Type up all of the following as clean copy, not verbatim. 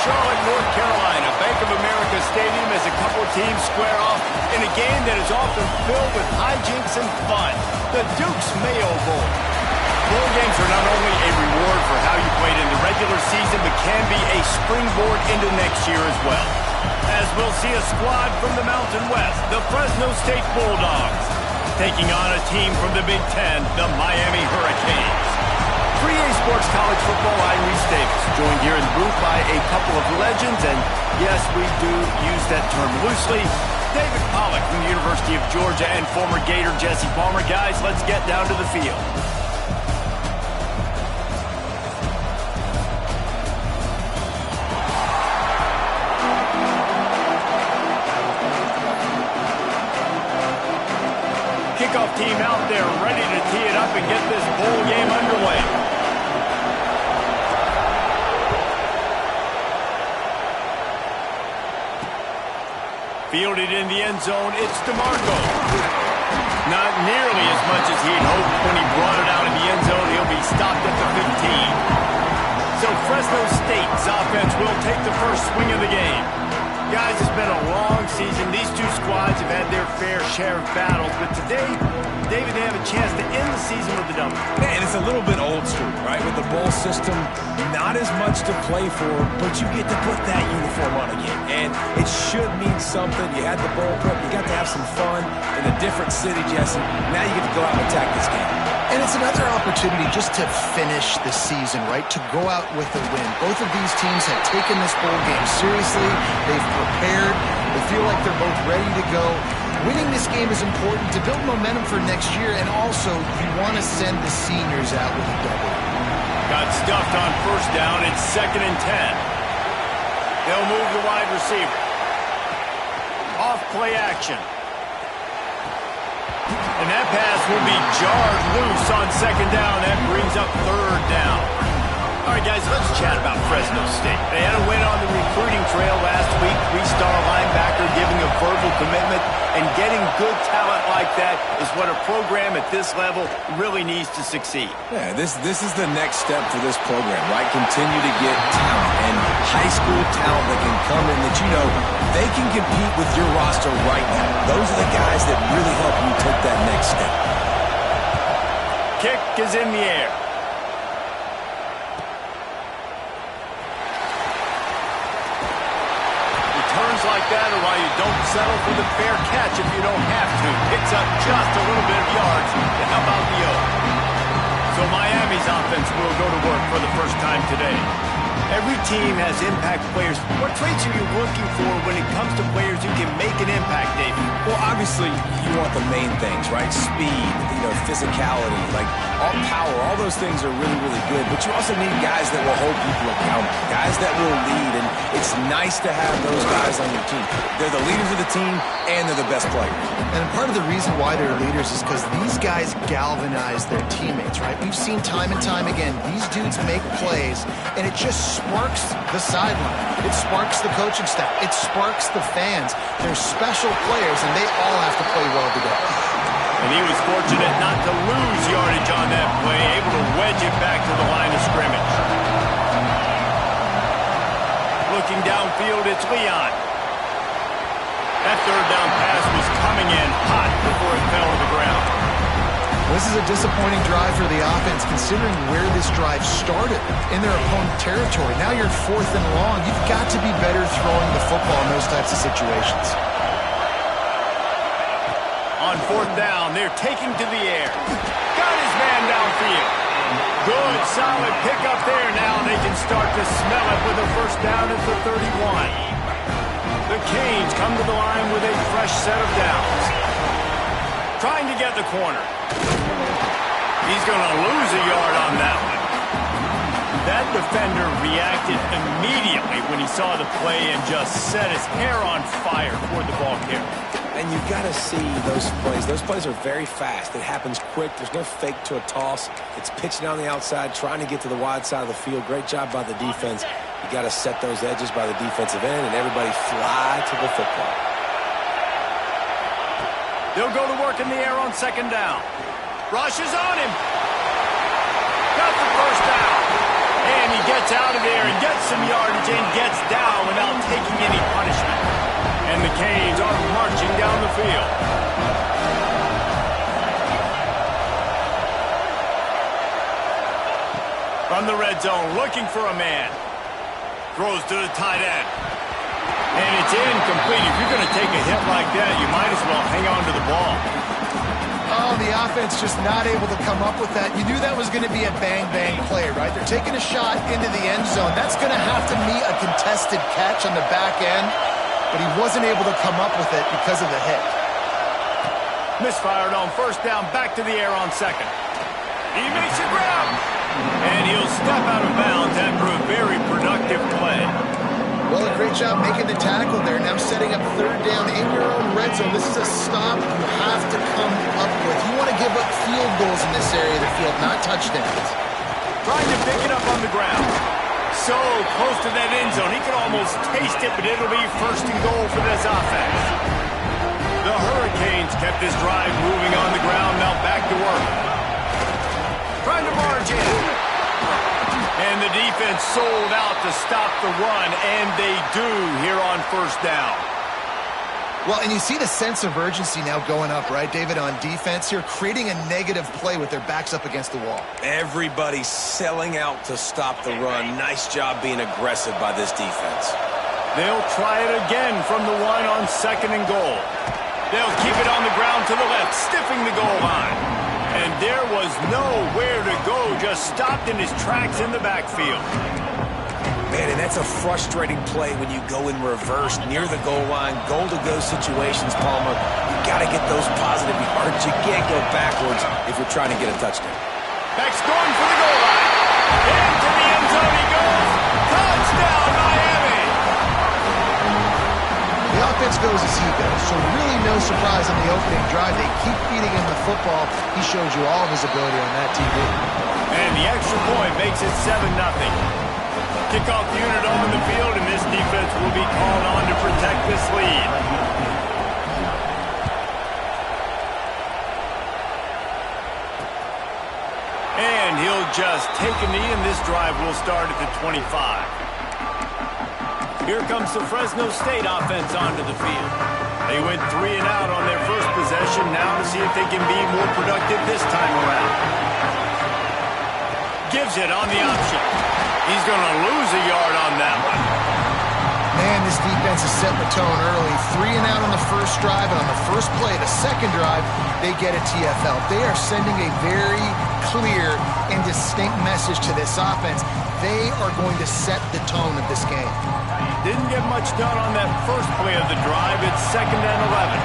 Charlotte, North Carolina. Bank of America Stadium as a couple of teams square off in a game that is often filled with hijinks and fun. The Duke's Mayo Bowl. Bowl games are not only a reward for how you played in the regular season, but can be a springboard into next year as well. As we'll see a squad from the Mountain West, the Fresno State Bulldogs, taking on a team from the Big Ten, the Miami Hurricanes. 3A Sports College Football, I'm Reese Davis, joined here in the booth by a couple of legends, and yes, we do use that term loosely. David Pollack from the University of Georgia and former Gator Jesse Palmer. Guys, let's get down to the field. Kickoff team out there ready to tee it up and get this bowl game underway. Fielded in the end zone, it's DeMarco. Not nearly as much as he'd hoped when he brought it out in the end zone. He'll be stopped at the 15. So Fresno State's offense will take the first swing of the game. Guys, it's been a long season. These two squads have had their fair share of battles, but today, David, they have a chance to end the season with a W. And it's a little bit old school, right? With the bowl system, not as much to play for, but you get to put that uniform on again. And it should mean something. You had the bowl prep. You got to have some fun in a different city, Jesse. Now you get to go out and attack this game. And it's another opportunity just to finish the season, right? To go out with a win. Both of these teams have taken this bowl game seriously. They've prepared. They feel like they're both ready to go. Winning this game is important to build momentum for next year, and also you want to send the seniors out with a W. Got stuffed on first down. It's 2nd and 10. They'll move the wide receiver. Off play action. And that pass will be jarred loose on 2nd down. That brings up 3rd down. All right, guys, let's chat about Fresno State. They had a win on the recruiting trail last week. 3-star linebacker giving a verbal commitment. And getting good talent like that is what a program at this level really needs to succeed. Yeah, this is the next step for this program, right? Continue to get talent and high school talent that can come in that you know they can compete with your roster right now. Those are the guys that really help you take that next step. Kick is in the air. Returns like that are why you don't settle for the fair catch if you don't have to. Picks up just a little bit of yards to help out the O. So Miami's offense will go to work for the first time today. Every team has impact players. What traits are you looking for when it comes to players who can make an impact, David? Well, obviously, you want the main things, right? Speed, physicality, like all power, all those things are really, really good. But you also need guys that will hold people accountable, guys that will lead. And it's nice to have those guys on your team. They're the leaders of the team, and they're the best players. And part of the reason why they're leaders is because these guys galvanize their teammates, right? We've seen time and time again, these dudes make plays, and it just sparks the sideline. It sparks the coaching staff. It sparks the fans. They're special players, and they all have to play well together. And he was fortunate not to lose yardage on that play, able to wedge it back to the line of scrimmage. Looking downfield, it's Leon. That 3rd down pass was coming in hot before it fell to the ground. This is a disappointing drive for the offense, considering where this drive started in their opponent territory. Now you're 4th and long. You've got to be better throwing the football in those types of situations. On 4th down, they're taking to the air. Got his man downfield. Good, solid pickup there. Now they can start to smell it with a first down at the 31. The Canes come to the line with a fresh set of downs. Trying to get the corner. He's going to lose a yard on that one. That defender reacted immediately when he saw the play and just set his hair on fire toward the ball carrier. And you've got to see those plays. Those plays are very fast. It happens quick. There's no fake to a toss. It's pitching on the outside, trying to get to the wide side of the field. Great job by the defense. You got to set those edges by the defensive end, and everybody fly to the football. They'll go to work in the air on 2nd down. Rush is on him. Got the first down. And he gets out of there and gets some yardage and gets down without taking any punishment. And the Canes are marching down the field. From the red zone, looking for a man. Throws to the tight end. And it's incomplete. If you're going to take a hit like that, you might as well hang on to the ball. Oh, the offense just not able to come up with that. You knew that was going to be a bang-bang play, right? They're taking a shot into the end zone. That's going to have to meet a contested catch on the back end, but he wasn't able to come up with it because of the hit. Misfired on first down, back to the air on second. He makes a grab. And he'll step out of bounds after a very productive play. Well, a great job making the tackle there. Now setting up third down in your own red zone. This is a stop you have to come up with. You want to give up field goals in this area of the field, not touchdowns. Trying to pick it up on the ground. So close to that end zone. He can almost taste it, but it'll be first and goal for this offense. The Hurricanes kept this drive moving on the ground. Now back to work. Trying to barge in. And the defense sold out to stop the run, and they do here on first down. Well, and you see the sense of urgency now going up, right, David, on defense here, creating a negative play with their backs up against the wall. Everybody's selling out to stop the run. Nice job being aggressive by this defense. They'll try it again from the one on second and goal. They'll keep it on the ground to the left, stiffing the goal line. And there was nowhere to go, just stopped in his tracks in the backfield. Man, and that's a frustrating play when you go in reverse near the goal line, goal-to-go situations, Palmer. You got to get those positive yards. You can't go backwards if you're trying to get a touchdown. Beck's going for the goal line. Into the end zone he goes. Touchdown, Miami! The offense goes as he goes, so really no surprise on the opening drive. They keep feeding him the football. He shows you all of his ability on that TV. And the extra point makes it 7-0. Kickoff unit on the field, and this defense will be called on to protect this lead. And he'll just take a knee, and this drive will start at the 25. Here comes the Fresno State offense onto the field. They went 3 and out on their first possession, now to see if they can be more productive this time around. Gives it on the option. He's going to lose a yard on that one. Man, this defense is setting the tone early. 3 and out on the first drive, and on the first play, the second drive, they get a TFL. They are sending a very clear and distinct message to this offense. They are going to set the tone of this game. Didn't get much done on that first play of the drive. It's 2nd and 11.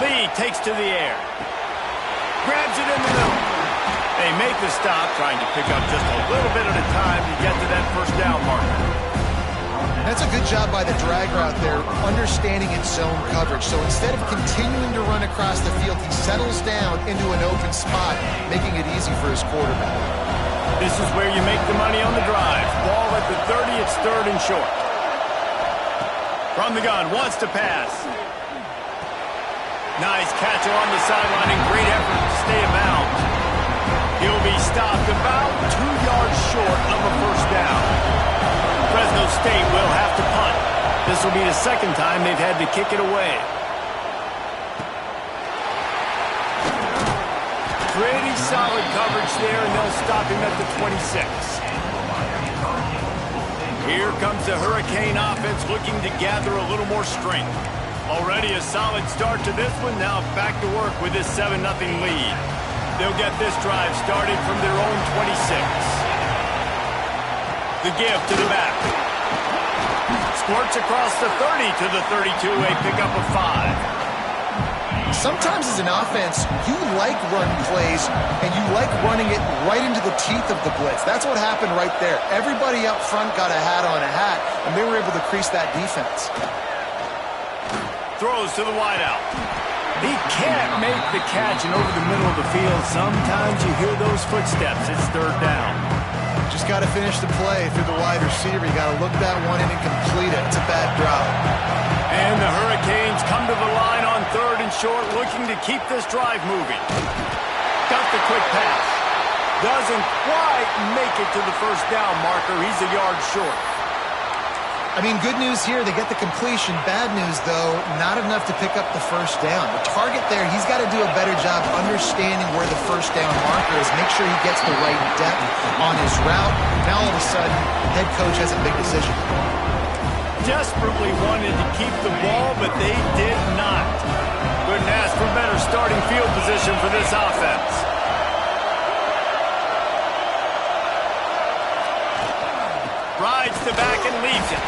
Lee takes to the air. Grabs it in the middle. They make the stop, trying to pick up just a little bit at a time to get to that first down marker. That's a good job by the drag route there, understanding its zone coverage. So instead of continuing to run across the field, he settles down into an open spot, making it easy for his quarterback. This is where you make the money on the drive. Ball at the 30, it's 3rd and short. From the gun, wants to pass. Nice catch along the sideline and great effort to stay in bounds. He'll be stopped about 2 yards short of a first down. Fresno State will have to punt. This will be the second time they've had to kick it away. Pretty solid coverage there, and they'll stop him at the 26. Here comes the Hurricane offense looking to gather a little more strength. Already a solid start to this one. Now back to work with this 7-0 lead. They'll get this drive started from their own 26. The give to the back. Squirts across the 30 to the 32, a pickup of 5. Sometimes as an offense, you like run plays, and you like running it right into the teeth of the blitz. That's what happened right there. Everybody up front got a hat on a hat, and they were able to crease that defense. Throws to the wideout. He can't make the catch, and over the middle of the field, sometimes you hear those footsteps. It's 3rd down. Just got to finish the play through the wide receiver. You got to look that one in and complete it. It's a bad drop. And the Hurricanes come to the line on 3rd and short, looking to keep this drive moving. Got the quick pass. Doesn't quite make it to the first down marker. He's a yard short. I mean, good news here, they get the completion. Bad news, though, not enough to pick up the first down. The target there, he's got to do a better job understanding where the first down marker is, make sure he gets the right depth on his route. Now, all of a sudden, head coach has a big decision. Desperately wanted to keep the ball, but they did not. Couldn't ask for better starting field position for this offense. Rides the back and leaves it.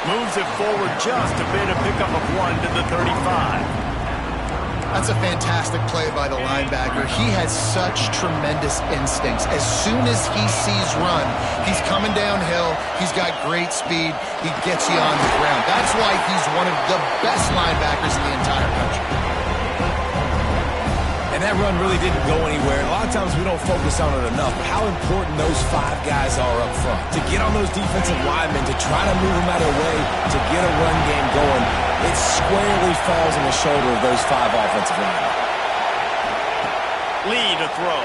Moves it forward just a bit, a pickup of 1 to the 35. That's a fantastic play by the linebacker. He has such tremendous instincts. As soon as he sees run, he's coming downhill. He's got great speed. He gets you on the ground. That's why he's one of the best linebackers in the entire country. And that run really didn't go anywhere. A lot of times we don't focus on it enough, but how important those 5 guys are up front. To get on those defensive linemen, to try to move them out of the way, to get a run game going, it squarely falls on the shoulder of those 5 offensive linemen. Lee to throw.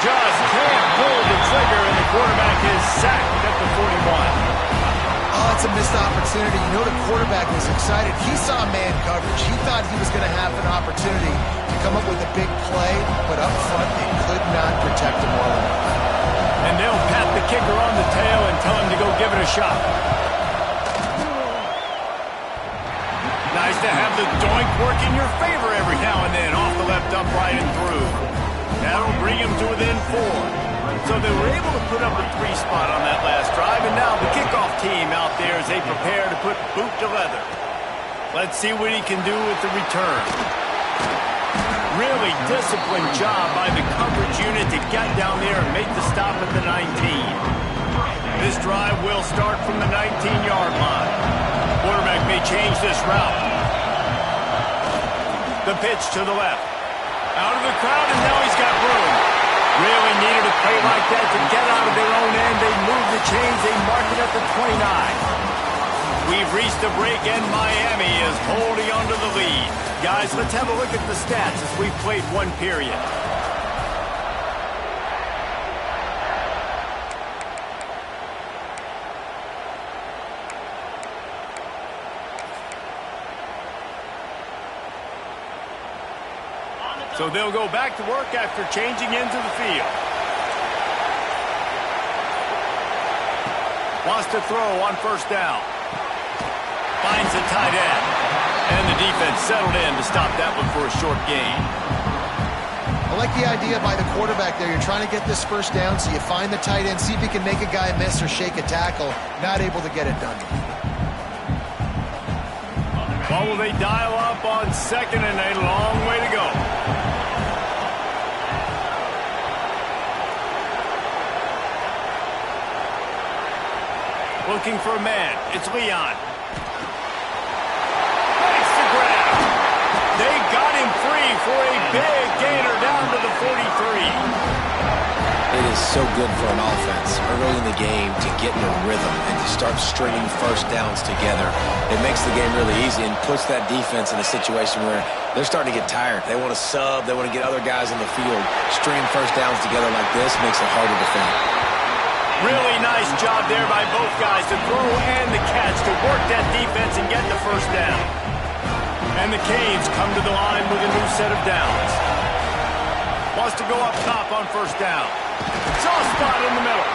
Just can't pull the trigger, and the quarterback is sacked at the 41. Oh, it's a missed opportunity. You know the quarterback was excited. He saw man coverage. He thought he was going to have an opportunity to come up with a big play, but up front they could not protect him well enough. And they'll pat the kicker on the tail and tell him to go give it a shot. Nice to have the doink work in your favor every now and then, off the left upright and through. That'll bring him to within 4. So they were able to put up a 3 spot on that last drive, and now the kickoff team out there as they prepare to put boot to leather. Let's see what he can do with the return. Really disciplined job by the coverage unit to get down there and make the stop at the 19. This drive will start from the 19-yard line. Quarterback may change this route. The pitch to the left. Out of the crowd, and now he's got room. Really needed a play like that to get out of their own end. They move the chains. They mark it at the 29. We've reached the break, and Miami is holding on to the lead. Guys, let's have a look at the stats as we've played 1 period. So they'll go back to work after changing into the field. Wants to throw on first down. Finds the tight end. And the defense settled in to stop that one for a short gain. I like the idea by the quarterback there. You're trying to get this first down, so you find the tight end, see if he can make a guy miss or shake a tackle. Not able to get it done. Well, will they dial up on second, and a long way to go. Looking for a man. It's Leon. Makes the grab. They got him free for a big gainer down to the 43. It is so good for an offense early in the game to get in a rhythm and to start stringing first downs together. It makes the game really easy and puts that defense in a situation where they're starting to get tired. They want to sub. They want to get other guys in the field. Stringing first downs together like this makes it harder to defend. Really nice job there by both guys, the throw and the catch, to work that defense and get the first down. And the Canes come to the line with a new set of downs. Wants to go up top on first down. Soft spot in the middle.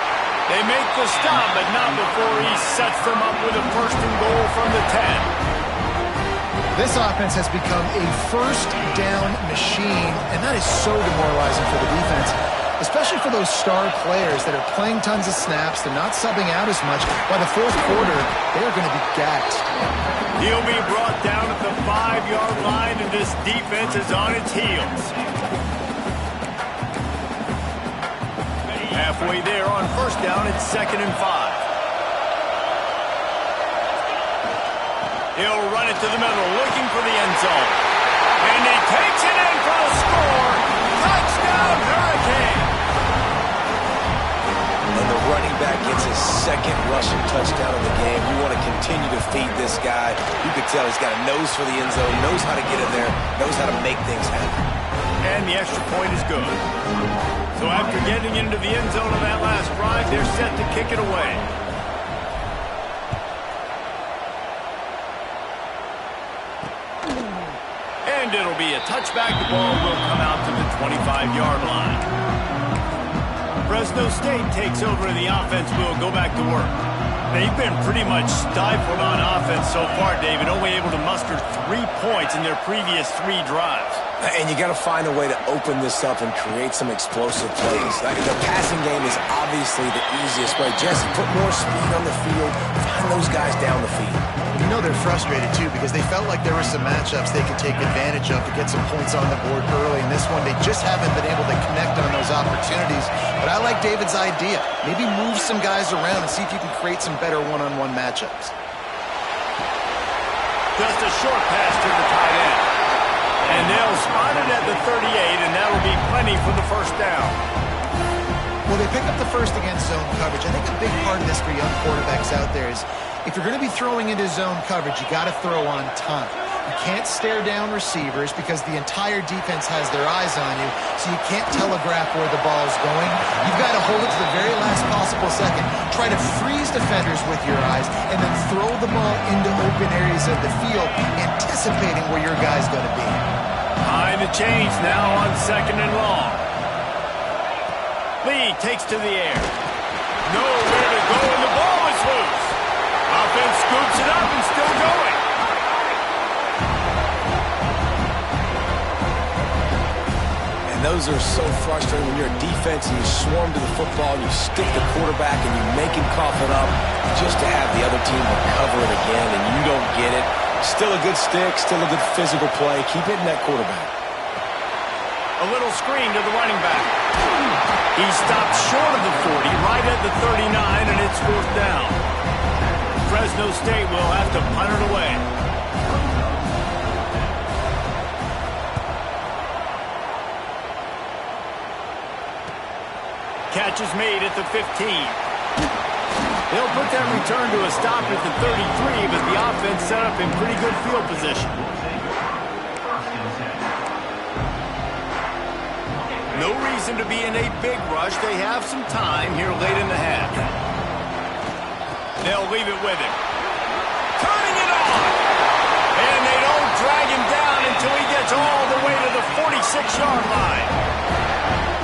They make the stop, but not before he sets them up with a first and goal from the 10. This offense has become a first down machine, and that is so demoralizing for the defense, especially for those star players that are playing tons of snaps. They're not subbing out as much. By the fourth quarter, they are going to be gacked. He'll be brought down at the 5-yard line, and this defense is on its heels. Halfway there on first down, it's 2nd and 5. He'll run it to the middle, looking for the end zone. And he takes it in for the score. Touchdown, Hurricane! And the running back gets his 2nd rushing touchdown of the game. You want to continue to feed this guy. You can tell he's got a nose for the end zone, knows how to get in there, knows how to make things happen. And the extra point is good. So after getting into the end zone on that last drive, they're set to kick it away. And it'll be a touchback. The ball will come out to the 25-yard line. Fresno State takes over and the offense will go back to work. They've been pretty much stifled on offense so far, David, only able to muster 3 points in their previous 3 drives. And you got to find a way to open this up and create some explosive plays. Like, the passing game is obviously the easiest way. Jesse, put more speed on the field, find those guys down the field. You know they're frustrated, too, because they felt like there were some matchups they could take advantage of to get some points on the board early. In this one, they just haven't been able to connect on those opportunities. But I like David's idea. Maybe move some guys around and see if you can create some better one-on-one matchups. Just a short pass to the tight end. And they'll spot it at the 38, and that'll be plenty for the first down. Well, they pick up the first against zone coverage. I think a big part of this for young quarterbacks out there is if you're going to be throwing into zone coverage, you got to throw on time. You can't stare down receivers because the entire defense has their eyes on you, so you can't telegraph where the ball is going. You've got to hold it to the very last possible second. Try to freeze defenders with your eyes, and then throw the ball into open areas of the field, anticipating where your guy's going to be. Behind the chains now on 2nd and long. Lee takes to the air. Nowhere to go, and the ball is loose. Offense scoops it up and still going. And those are so frustrating when you're a defense and you swarm to the football, and you stick the quarterback and you make him cough it up just to have the other team recover it again, and you don't get it. Still a good stick, still a good physical play. Keep hitting that quarterback. A little screen to the running back. He stopped short of the 40, right at the 39, and it's 4th down. Fresno State will have to punt it away. Catch is made at the 15. They'll put that return to a stop at the 33, but the offense set up in pretty good field position. No reason to be in a big rush. They have some time here late in the half. They'll leave it with him. Turning it on! And they don't drag him down until he gets all the way to the 46-yard line.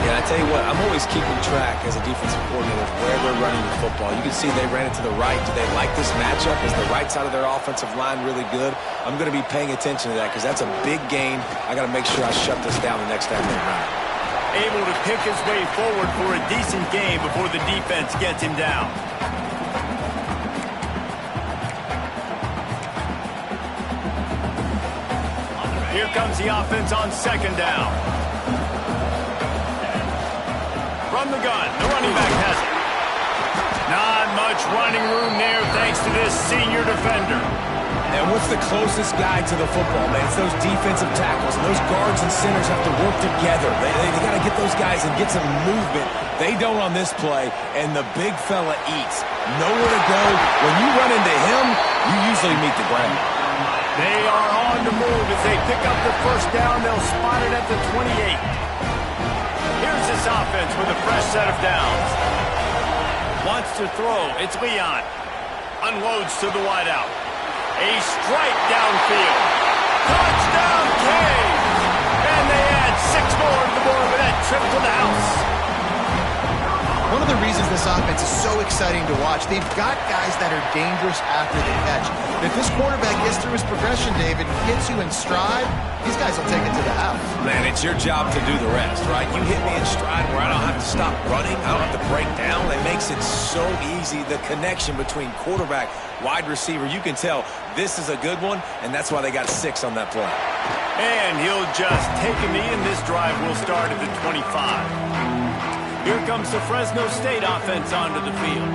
Yeah, I tell you what, I'm always keeping track as a defensive coordinator of where they're running the football. You can see they ran it to the right. Do they like this matchup? Is the right side of their offensive line really good? I'm going to be paying attention to that because that's a big gain. I got to make sure I shut this down the next time they run it. Able to pick his way forward for a decent game before the defense gets him down. Here comes the offense on 2nd down. From the gun, the running back has it. Not much running room there thanks to this senior defender. And what's the closest guy to the football, man? It's those defensive tackles. And those guards and centers have to work together. They got to get those guys and get some movement. They don't on this play, and the big fella eats. Nowhere to go. When you run into him, you usually meet the ground. They are on the move as they pick up the first down. They'll spot it at the 28. Here's this offense with a fresh set of downs. Wants to throw. It's Leon. Unloads to the wideout. A strike downfield. Touchdown, Canes! And they add 6 more to the board with that trip to the house. One of the reasons this offense is so exciting to watch, they've got guys that are dangerous after the catch. And if this quarterback gets through his progression, David, hits you in stride, these guys will take it to the house. Man, it's your job to do the rest, right? You hit me in stride where I don't have to stop running. I don't have to break down. It makes it so easy. The connection between quarterback, wide receiver, you can tell this is a good one, and that's why they got 6 on that play. And he'll just take a knee, and this drive will start at the 25. Here comes the Fresno State offense onto the field.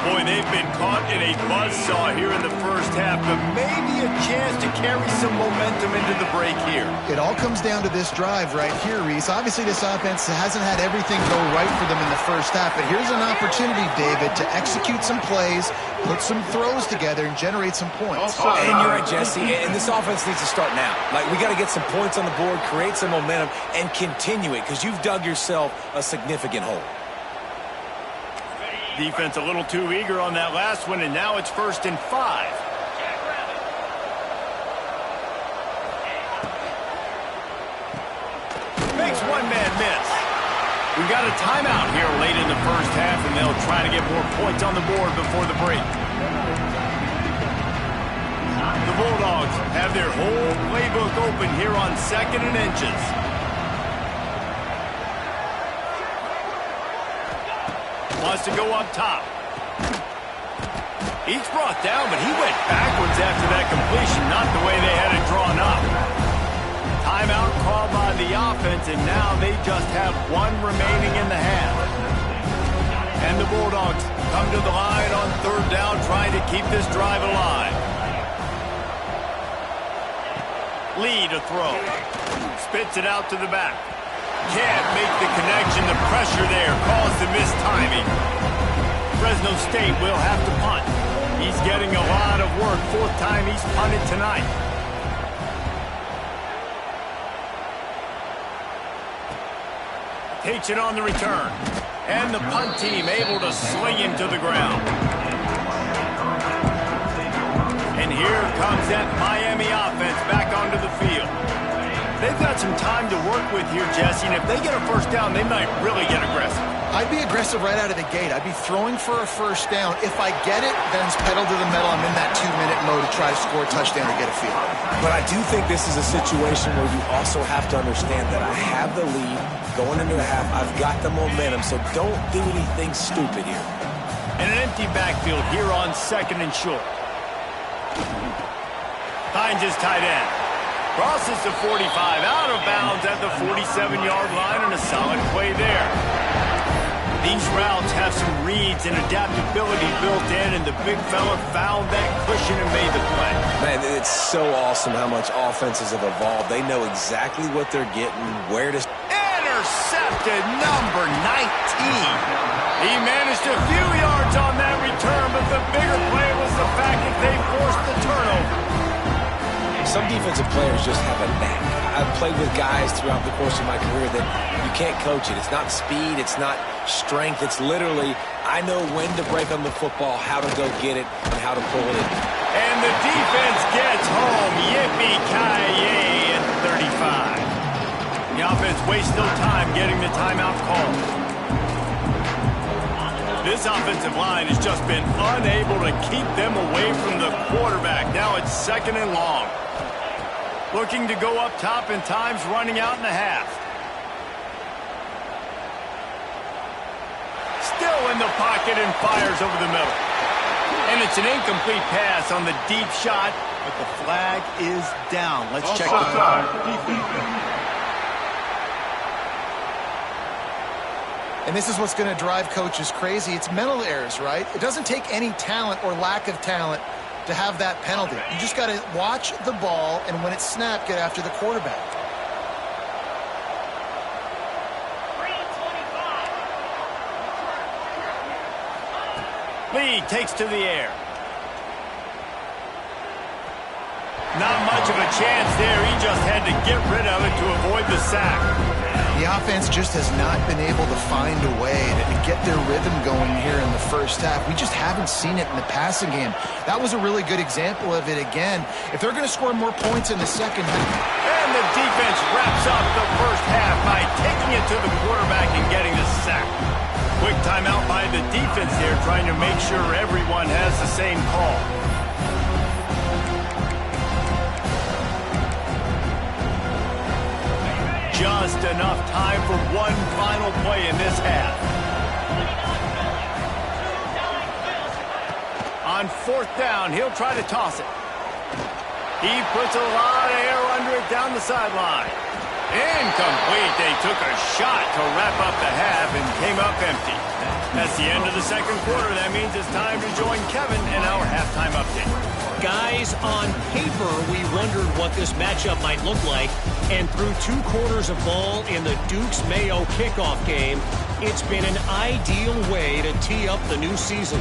Boy, they've been caught in a buzzsaw here in the first half, but maybe a chance to carry some momentum into the break here. It all comes down to this drive right here, Reese. Obviously, this offense hasn't had everything go right for them in the first half, but here's an opportunity, David, to execute some plays, put some throws together, and generate some points. And you're right, Jesse, and this offense needs to start now. Like, we got to get some points on the board, create some momentum, and continue it, because you've dug yourself a significant hole. Defense a little too eager on that last one, and now it's 1st and 5. Makes one man miss. We've got a timeout here late in the first half, and they'll try to get more points on the board before the break. The Bulldogs have their whole playbook open here on 2nd and inches. Wants to go up top. He's brought down, but he went backwards after that completion, not the way they had it drawn up. Timeout called by the offense, and now they just have one remaining in the half. And the Bulldogs come to the line on 3rd down, trying to keep this drive alive. Lee to throw. Spits it out to the back. Can't make the connection. The pressure there caused the missed timing. Fresno State will have to punt. He's getting a lot of work. 4th time he's punted tonight. Takes it on the return. And the punt team able to sling him to the ground. And here comes that Miami offense back onto the field. They've got some time to work with here, Jesse, and if they get a 1st down, they might really get aggressive. I'd be aggressive right out of the gate. I'd be throwing for a 1st down. If I get it, then it's pedal to the metal. I'm in that 2-minute mode to try to score a touchdown or get a field. But I do think this is a situation where you also have to understand that I have the lead going into the half. I've got the momentum, so don't do anything stupid here. And an empty backfield here on 2nd and short. Finds his tight end. Crosses the 45, out of bounds at the 47-yard line, and a solid play there. These routes have some reads and adaptability built in, and the big fella found that cushion and made the play. Man, it's so awesome how much offenses have evolved. They know exactly what they're getting, where to... Intercepted, number 19. He managed a few yards on that return, but the bigger play was the fact that they forced the turnover. Some defensive players just have a knack. I've played with guys throughout the course of my career that you can't coach it. It's not speed, it's not strength. It's literally, I know when to break on the football, how to go get it, and how to pull it in. And the defense gets home. Yippee-ki-yay at 35. The offense wastes no time getting the timeout called. This offensive line has just been unable to keep them away from the quarterback. Now it's 2nd and long. Looking to go up top, and time's running out in the half. Still in the pocket and fires over the middle. And it's an incomplete pass on the deep shot, but the flag is down. Let's check the clock. And this is what's going to drive coaches crazy. It's mental errors, right? It doesn't take any talent or lack of talent to have that penalty. You just got to watch the ball, and when it's snapped, get after the quarterback. Lee takes to the air. Not much of a chance there. He just had to get rid of it to avoid the sack. The offense just has not been able to find a way to get their rhythm going here in the first half. We just haven't seen it in the passing game. That was a really good example of it again. If they're going to score more points in the second half. And the defense wraps up the first half by taking it to the quarterback and getting the sack. Quick timeout by the defense there, trying to make sure everyone has the same call. Just enough time for one final play in this half. On 4th down, he'll try to toss it. He puts a lot of air under it down the sideline. Incomplete. They took a shot to wrap up the half and came up empty. That's the end of the second quarter. That means it's time to join Kevin in our halftime update. Guys, on paper, we wondered what this matchup might look like. And through 2 quarters of ball in the Dukes-Mayo kickoff game, it's been an ideal way to tee up the new season.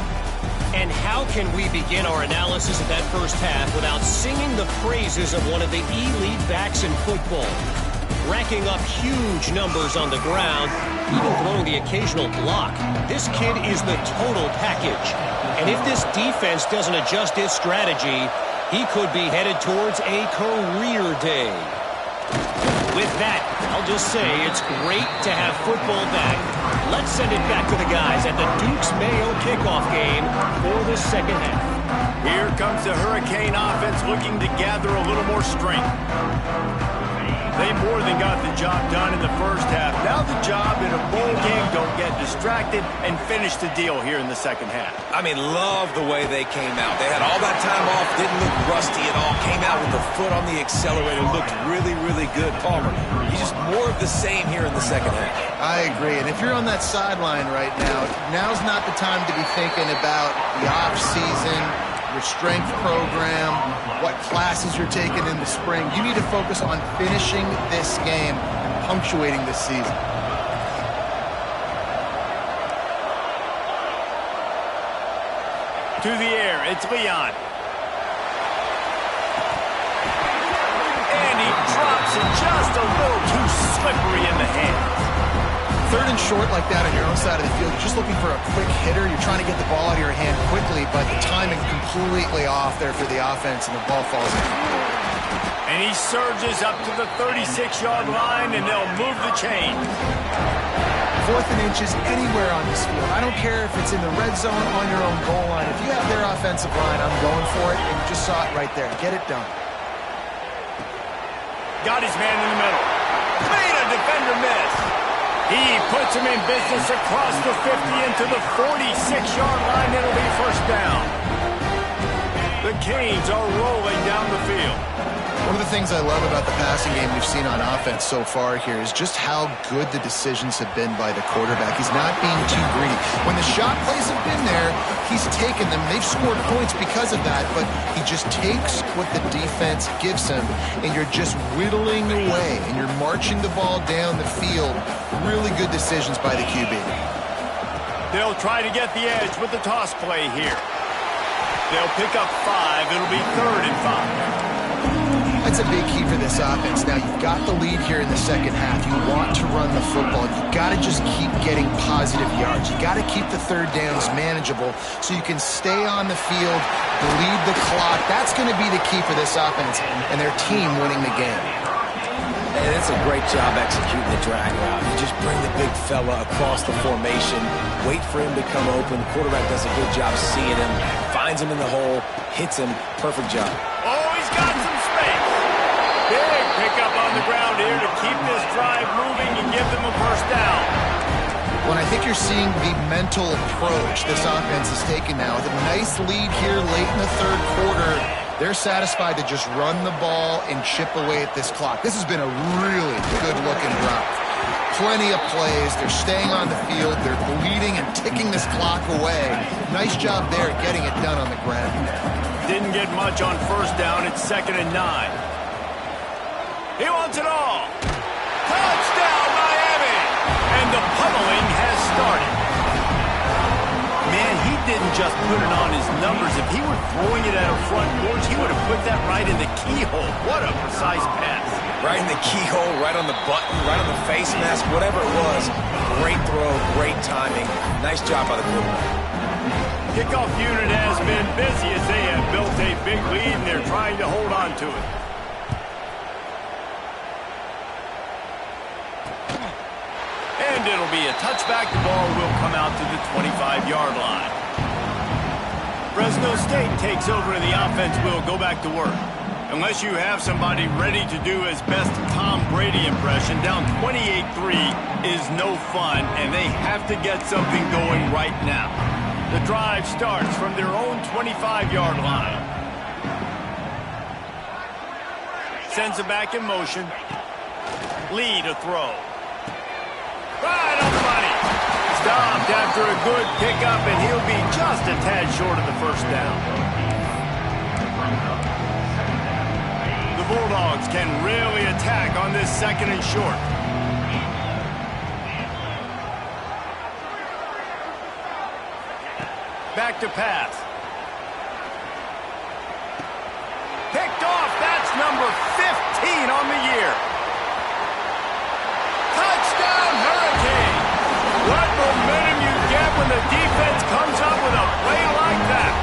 And how can we begin our analysis of that first half without singing the praises of one of the elite backs in football? Racking up huge numbers on the ground, even throwing the occasional block. This kid is the total package. And if this defense doesn't adjust its strategy, he could be headed towards a career day. With that, I'll just say it's great to have football back. Let's send it back to the guys at the Dukes-Mayo kickoff game for the second half. Here comes the Hurricane offense looking to gather a little more strength. They more than got the job done in the first half. Now the job in a bowl game, don't get distracted and finish the deal here in the second half. I mean, love the way they came out. They had all that time off, didn't look rusty at all, came out with the foot on the accelerator, looked really, really good. Palmer, he's just more of the same here in the second half. I agree, and if you're on that sideline right now, now's not the time to be thinking about the off-season, your strength program, what classes you're taking in the spring. You need to focus on finishing this game and punctuating this season. To the air, it's Leon. And he drops it just a little too slippery in the hands. Third and short like that on your own side of the field, you're just looking for a quick hitter. You're trying to get the ball out of your hand quickly, but the timing completely off there for the offense, and the ball falls in. And he surges up to the 36-yard line, and they'll move the chain. 4th and inches anywhere on this field. I don't care if it's in the red zone on your own goal line. If you have their offensive line, I'm going for it, and you just saw it right there. Get it done. Got his man in the middle. Made a defender miss. He puts him in business across the 50 into the 46-yard line. It'll be first down. The Canes are rolling down the field. One of the things I love about the passing game we've seen on offense so far here is just how good the decisions have been by the quarterback. He's not being too greedy. When the shot plays have been there, he's taken them. They've scored points because of that, but he just takes what the defense gives him, and you're just whittling away, and you're marching the ball down the field. Really good decisions by the QB. They'll try to get the edge with the toss play here. They'll pick up 5. It'll be 3rd and 5. That's a big key for this offense. Now, you've got the lead here in the second half. You want to run the football. You've got to just keep getting positive yards. You've got to keep the third downs manageable so you can stay on the field, bleed the clock. That's going to be the key for this offense and their team winning the game. And it's a great job executing the drag route. You just bring the big fella across the formation, wait for him to come open. The quarterback does a good job seeing him, finds him in the hole, hits him. Perfect job. Oh, he's got some space. Big pickup on the ground here to keep this drive moving and give them a first down. Well, I think you're seeing the mental approach this offense is taking now. With a nice lead here late in the third quarter, they're satisfied to just run the ball and chip away at this clock. This has been a really good-looking drive. Plenty of plays. They're staying on the field. They're bleeding and ticking this clock away. Nice job there getting it done on the ground. Didn't get much on first down. It's 2nd and 9. He wants it all. Touchdown, Miami! And the pummeling has started. Man, he didn't just put it on his numbers. If he were throwing it at a front porch, he would have put that right in the keyhole. What a precise pass. Right in the keyhole, right on the button, right on the face mask, whatever it was. Great throw, great timing. Nice job by the quarterback. Kickoff unit has been busy as they have built a big lead, and they're trying to hold on to it. And it'll be a touchback. The ball will come out to the 25-yard line. Fresno State takes over, and the offense will go back to work. Unless you have somebody ready to do his best Tom Brady impression, down 28-3 is no fun, and they have to get something going right now. The drive starts from their own 25-yard line. Sends it back in motion. Lee to throw. Right on the money. It's stopped after a good pickup, and he'll be just a tad short of the first down. The Bulldogs can really attack on this 2nd and short. Back to pass. Picked off. That's number 15 on the year. Touchdown, Hurricane. What momentum you get when the defense comes up with a play like that.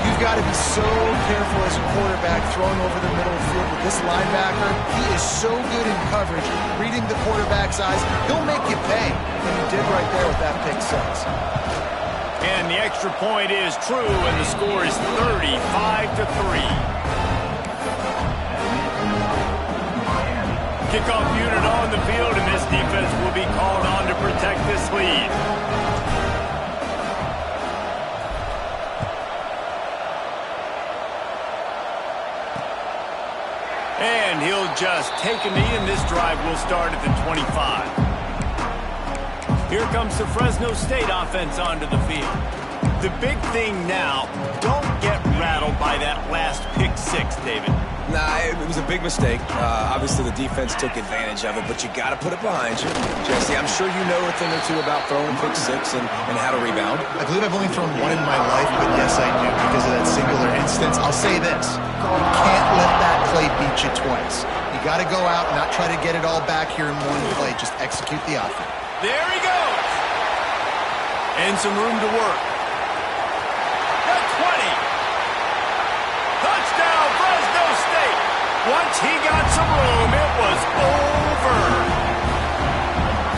You've got to be so careful as a quarterback throwing over the middle of the field with this linebacker. He is so good in coverage, reading the quarterback's eyes. He'll make you pay, and he did right there with that pick 6. And the extra point is true, and the score is 35-3. Kickoff unit on the field, and this defense will be called on to protect this lead. And he'll just take a knee, and this drive will start at the 25. Here comes the Fresno State offense onto the field. The big thing now, don't get rattled by that last pick 6, David. Nah, it was a big mistake. Obviously, the defense took advantage of it, but you got to put it behind you. Jesse, I'm sure you know a thing or two about throwing pick 6 and how to rebound. I believe I've only thrown one in my life, but yes, I do because of that singular instance. I'll say this. You can't let that play beat you twice. You got to go out and not try to get it all back here in one play. Just execute the offense. There he goes. And some room to work. The 20. Touchdown, Fresno State. Once he got some room, it was over.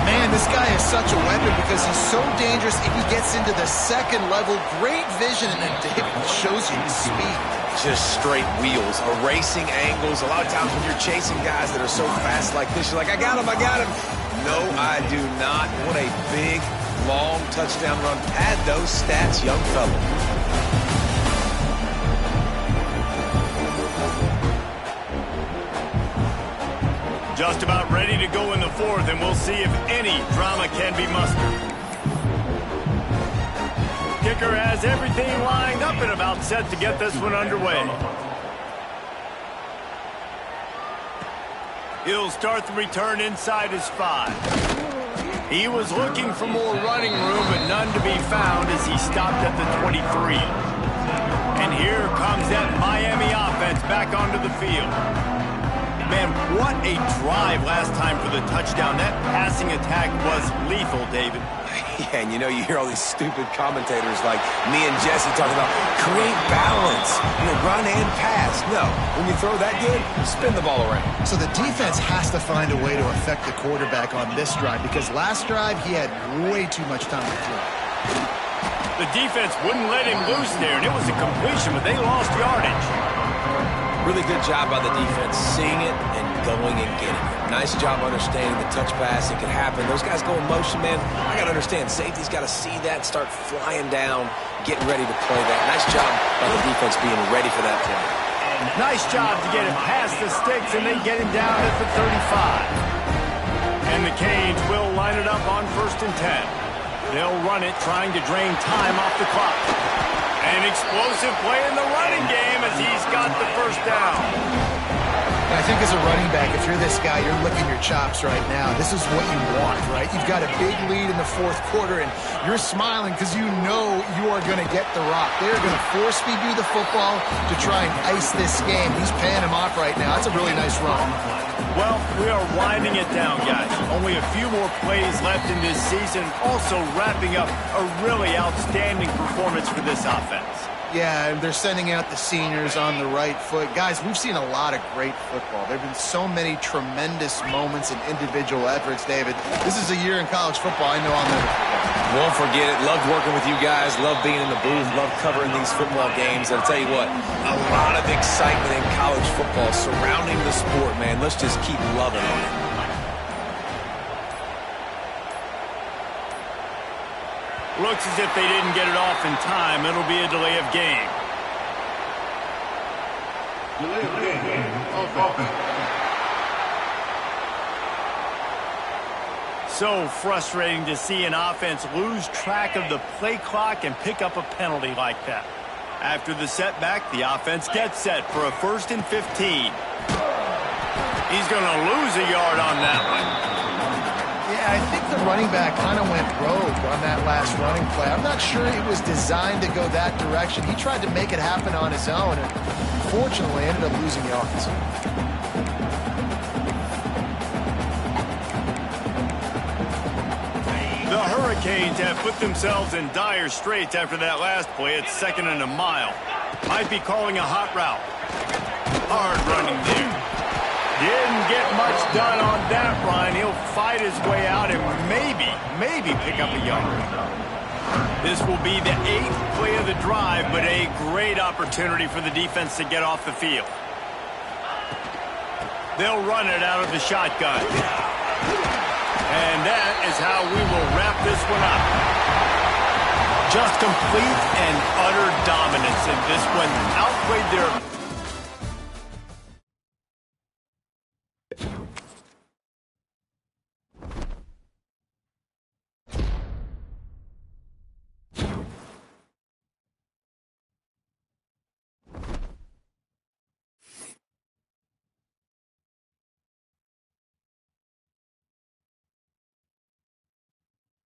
Man, this guy is such a weapon because he's so dangerous if he gets into the 2nd level. Great vision, and then David shows you his speed. Just straight wheels, erasing angles. A lot of times when you're chasing guys that are so fast like this, you're like, I got him, I got him. No, I do not. What a big, long touchdown run. Pad those stats, young fella. Just about ready to go in the 4th, and we'll see if any drama can be mustered. Kicker has everything lined up and about set to get this one underway. He'll start the return inside his 5. He was looking for more running room, but none to be found as he stopped at the 23. And here comes that Miami offense back onto the field. Man, what a drive last time for the touchdown. That passing attack was lethal, David. Yeah, and you know, you hear all these stupid commentators like me and Jesse talking about create balance, run and pass. No, when you throw that good, spin the ball around. So the defense has to find a way to affect the quarterback on this drive because last drive he had way too much time to throw. The defense wouldn't let him loose there, and it was a completion, but they lost yardage. Really good job by the defense, seeing it and going and getting it. Nice job understanding the touch pass. It could happen. Those guys go in motion, man. I got to understand. Safety's got to see that, start flying down, getting ready to play that. Nice job by the defense being ready for that play. Nice job to get him past the sticks, and they get him down at the 35. And the Canes will line it up on 1st and 10. They'll run it, trying to drain time off the clock. An explosive play in the running game as he's got the 1st down. And I think as a running back, if you're this guy, you're licking your chops right now. This is what you want, right? You've got a big lead in the 4th quarter, and you're smiling because you know you are going to get the rock. They're going to force feed you the football to try and ice this game. He's paying him off right now. That's a really nice run. Well, we are winding it down, guys. Only a few more plays left in this season. Also wrapping up a really outstanding performance for this offense. Yeah, and they're sending out the seniors on the right foot. Guys, we've seen a lot of great football. There have been so many tremendous moments and individual efforts, David. This is a year in college football I know I'll never forget. Won't forget it. Loved working with you guys. Loved being in the booth. Loved covering these football games. And I'll tell you what, a lot of excitement in college football surrounding the sport, man. Let's just keep loving on it. Looks as if they didn't get it off in time. It'll be a delay of game. Delay of game. So frustrating to see an offense lose track of the play clock and pick up a penalty like that. After the setback, the offense gets set for a 1st and 15. He's going to lose a yard on that one. Yeah, I think the running back kind of went rogue on that last running play. I'm not sure it was designed to go that direction. He tried to make it happen on his own and fortunately ended up losing yards. The Hurricanes have put themselves in dire straits after that last play. It's 2nd and a mile. Might be calling a hot route. Hard running there. Didn't get much done on that run. He'll fight his way out and maybe pick up a yard. This will be the 8th play of the drive, but a great opportunity for the defense to get off the field. They'll run it out of the shotgun. And that is how we will wrap this one up. Just complete and utter dominance in this one. Outplayed their